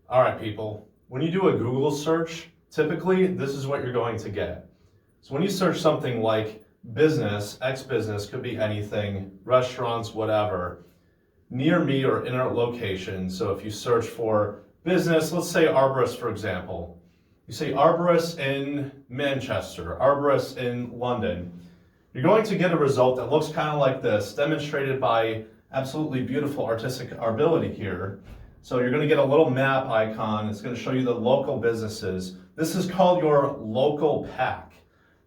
All right, people, when you do a Google search, typically this is what you're going to get. So when you search something like business, X business, could be anything, restaurants, whatever, near me or in our location. So if you search for business, let's say Arborist, for example. You say Arborist in Manchester, Arborist in London. You're going to get a result that looks kind of like this, demonstrated by absolutely beautiful artistic ability here. So you're going to get a little map icon. It's going to show you the local businesses. This is called your local pack.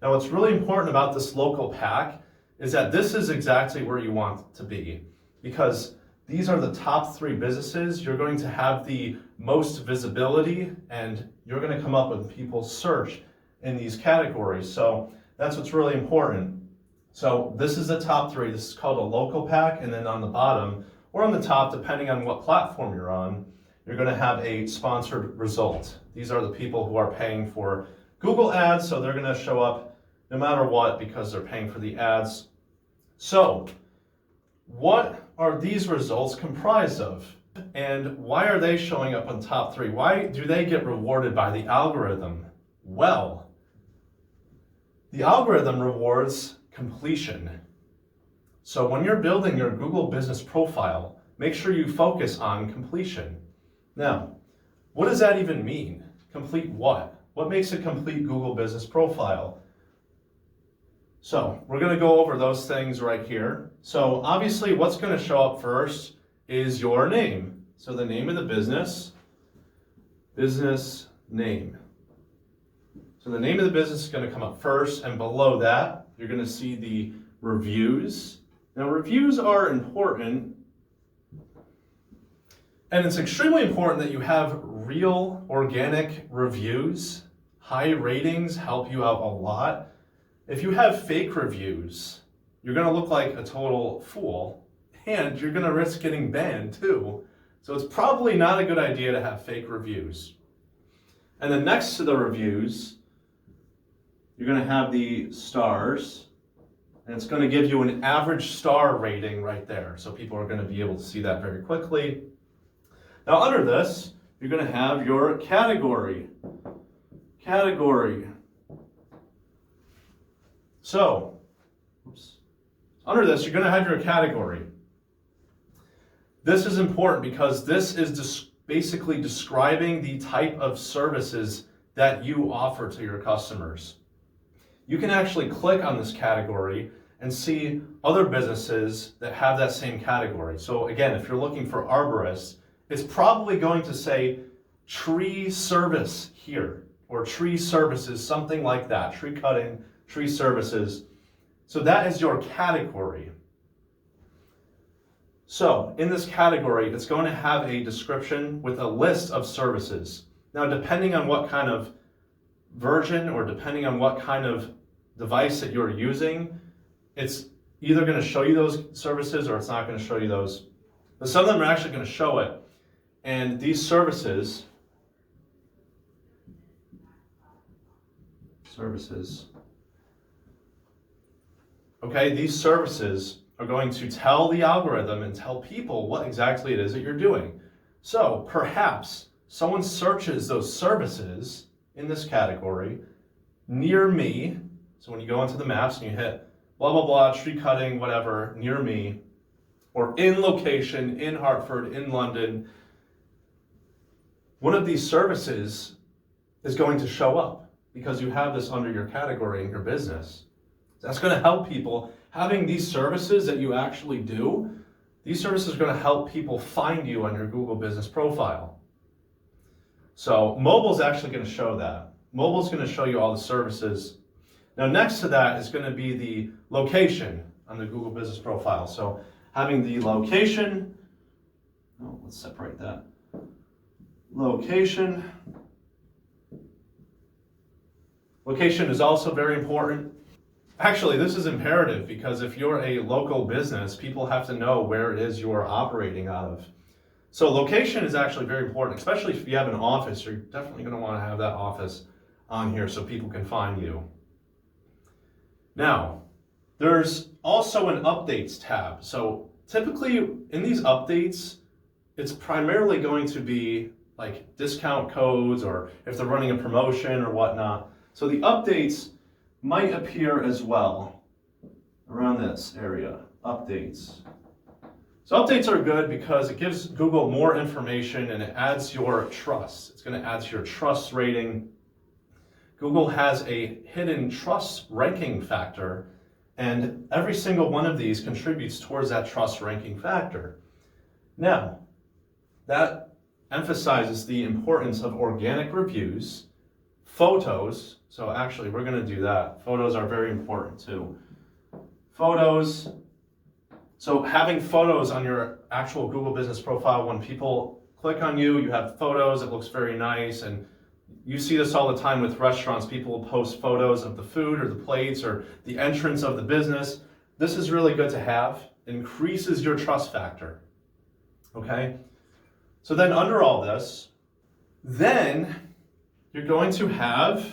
Now, what's really important about this local pack is that this is exactly where you want it to be, because these are the top 3 businesses. You're going to have the most visibility, and you're going to come up with people's search in these categories. So that's what's really important. So this is the top 3. This is called a local pack, and then on the bottom or on the top, depending on what platform you're on, you're going to have a sponsored result. These are the people who are paying for Google ads, so they're going to show up no matter what because they're paying for the ads. So what are these results comprised of? And why are they showing up on top 3? Why do they get rewarded by the algorithm? Well, the algorithm rewards completion. So when you're building your Google business profile, make sure you focus on completion. Now, what does that even mean? Complete what? What makes a complete Google business profile? So we're going to go over those things right here. So obviously what's going to show up first is your name. So the name of the business name. So the name of the business is going to come up first, and below that, you're going to see the reviews. Now, reviews are important, and it's extremely important that you have real organic reviews. High ratings help you out a lot. If you have fake reviews, you're going to look like a total fool, and you're going to risk getting banned too. So it's probably not a good idea to have fake reviews. And then next to the reviews, you're going to have the stars, and it's going to give you an average star rating right there. So people are going to be able to see that very quickly. Now under this, you're going to have your category. So, under this, you're going to have your category. This is important because this is basically describing the type of services that you offer to your customers. You can actually click on this category and see other businesses that have that same category. So again, if you're looking for arborists, it's probably going to say tree service here, or tree services, something like that, tree cutting, tree services. So that is your category. So in this category, it's going to have a description with a list of services. Now, depending on what kind of version or depending on what kind of device that you're using, it's either going to show you those services or it's not going to show you those. But some of them are actually going to show it. And these services, okay, these services are going to tell the algorithm and tell people what exactly it is that you're doing. So perhaps someone searches those services in this category near me. So when you go into the maps and you hit blah, blah, blah, tree cutting, whatever, near me, or in location, in Hartford, in London, one of these services is going to show up because you have this under your category in your business. That's going to help people. Having these services that you actually do, these services are going to help people find you on your Google business profile. So mobile is actually going to show that. Mobile is going to show you all the services. Now next to that is going to be the location on the Google business profile. So having the location, let's separate that. Location is also very important. Actually, this is imperative because if you're a local business, people have to know where it is you're operating out of. So location is actually very important, especially if you have an office. You're definitely going to want to have that office on here so people can find you. Now, there's also an updates tab. So typically in these updates, it's primarily going to be like discount codes or if they're running a promotion or whatnot. So the updates might appear as well around this area, updates. So updates are good because it gives Google more information and it adds your trust. It's going to add to your trust rating. Google has a hidden trust ranking factor, and every single one of these contributes towards that trust ranking factor. Now, that emphasizes the importance of organic reviews, photos. So actually, we're going to do that. Photos are very important too. Photos. So having photos on your actual Google business profile, when people click on you, you have photos, it looks very nice. And you see this all the time with restaurants. People will post photos of the food or the plates or the entrance of the business. This is really good to have. It increases your trust factor. Okay? So then under all this, then you're going to have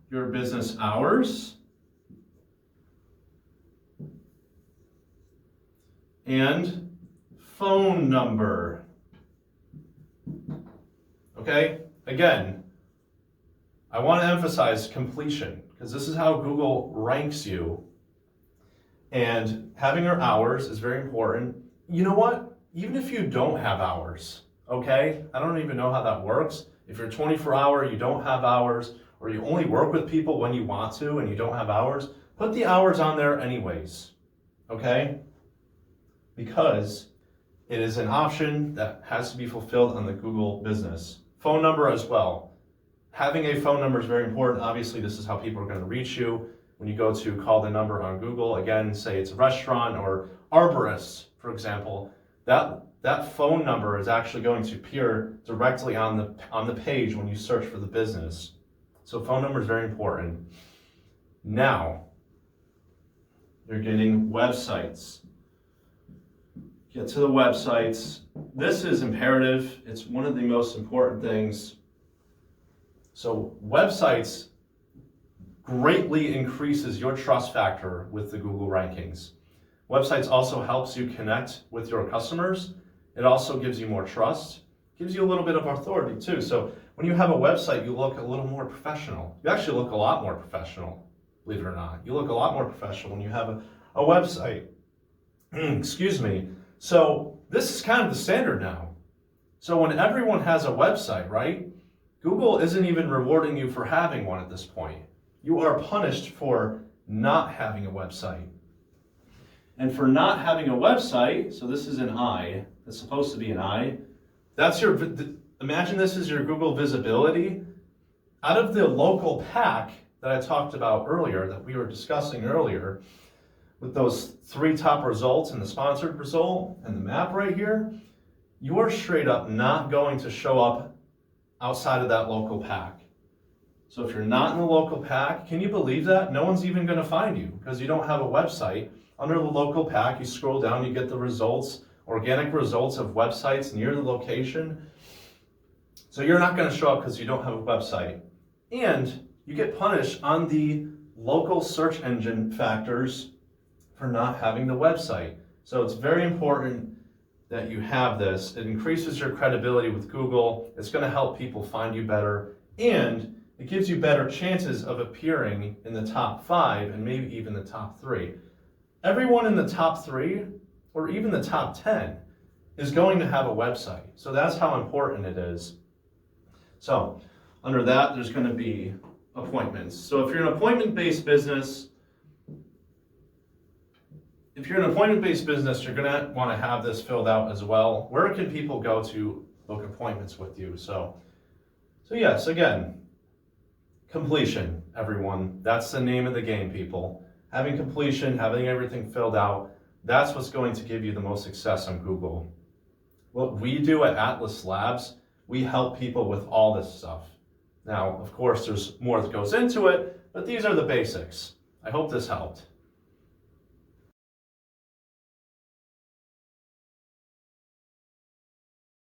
your business hours and phone number. Okay? Again, I want to emphasize completion because this is how Google ranks you. And having your hours is very important. You know what? Even if you don't have hours, okay? I don't even know how that works. If you're 24-hour, you don't have hours, or you only work with people when you want to and you don't have hours, put the hours on there anyways, okay? Because it is an option that has to be fulfilled on the Google business. Phone number as well. Having a phone number is very important. Obviously, this is how people are going to reach you. When you go to call the number on Google, again, say it's a restaurant or Arborist, for example, that phone number is actually going to appear directly on the page when you search for the business. So phone number is very important. Now, you're getting websites. Get to the websites. This is imperative. It's one of the most important things. So websites greatly increases your trust factor with the Google rankings. Websites also helps you connect with your customers. It also gives you more trust, gives you a little bit of authority too. So when you have a website, you look a little more professional. You actually look a lot more professional, believe it or not. You look a lot more professional when you have a website. Excuse me. So this is kind of the standard now. So when everyone has a website, right? Google isn't even rewarding you for having one at this point. You are punished for not having a website. And for not having a website, so this is an I, it's supposed to be an I, that's your, imagine this is your Google visibility. Out of the local pack that I talked about earlier, that we were discussing earlier, with those 3 top results and the sponsored result and the map right here, you are straight up not going to show up outside of that local pack. So if you're not in the local pack, can you believe that? No one's even going to find you because you don't have a website. Under the local pack, you scroll down, you get the results, organic results of websites near the location. So you're not going to show up because you don't have a website. And you get punished on the local search engine factors for not having the website. So it's very important that you have this. It increases your credibility with Google. It's going to help people find you better. And it gives you better chances of appearing in the top 5 and maybe even the top 3. Everyone in the top 3 or even the top 10 is going to have a website. So that's how important it is. So under that, there's going to be appointments. So if you're an appointment-based business, you're going to want to have this filled out as well. Where can people go to book appointments with you? So yes, again, completion, everyone. That's the name of the game, people. Having completion, having everything filled out, that's what's going to give you the most success on Google. What we do at Atlas Labs, we help people with all this stuff. Now, of course, there's more that goes into it, but these are the basics. I hope this helped.